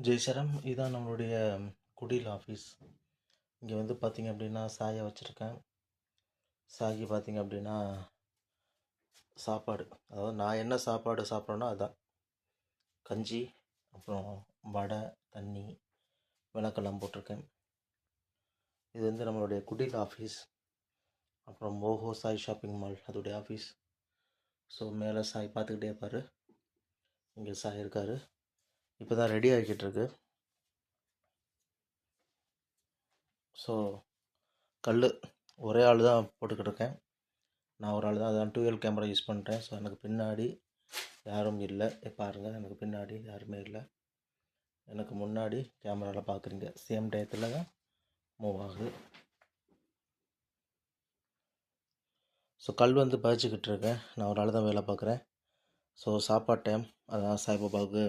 ஜெய்சரம் இதான் நம்மளுடைய குடில் ஆஃபீஸ். இங்கே வந்து பார்த்திங்க அப்படின்னா சாயை வச்சுருக்கேன். சாய்க்கு பார்த்திங்க அப்படின்னா சாப்பாடு, அதாவது நான் என்ன சாப்பாடு சாப்பிட்றேனோ அதான். கஞ்சி, அப்புறம் வடை, தண்ணி, விளக்கெல்லாம் போட்டிருக்கேன். இது வந்து நம்மளுடைய குடில் ஆஃபீஸ். அப்புறம் மோகோ சாய் ஷாப்பிங் மால் அதோடைய ஆஃபீஸ். ஸோ மேலே சாய் பார்த்துக்கிட்டே இருப்பார். இங்கே சாய் இருக்கார். இப்போ தான் ரெடி ஆகிக்கிட்டு இருக்கு. ஸோ கல் ஒரே ஆள் தான் போட்டுக்கிட்டு இருக்கேன். நான் ஒரு ஆள் தான், அதான் 2L கேமரா யூஸ் பண்ணுறேன். ஸோ எனக்கு பின்னாடி யாரும் இல்லை. பாருங்கள், எனக்கு பின்னாடி யாருமே இல்லை. எனக்கு முன்னாடி கேமராவில் பார்க்குறீங்க. சேம் டயத்தில் தான் மூவ் ஆகுது. ஸோ கல் வந்து பதிச்சுக்கிட்டு இருக்கேன். நான் ஒரு ஆள் தான் வேலை பார்க்குறேன். ஸோ சாப்பாடு டைம், அதான் சாய்பாபாவுக்கு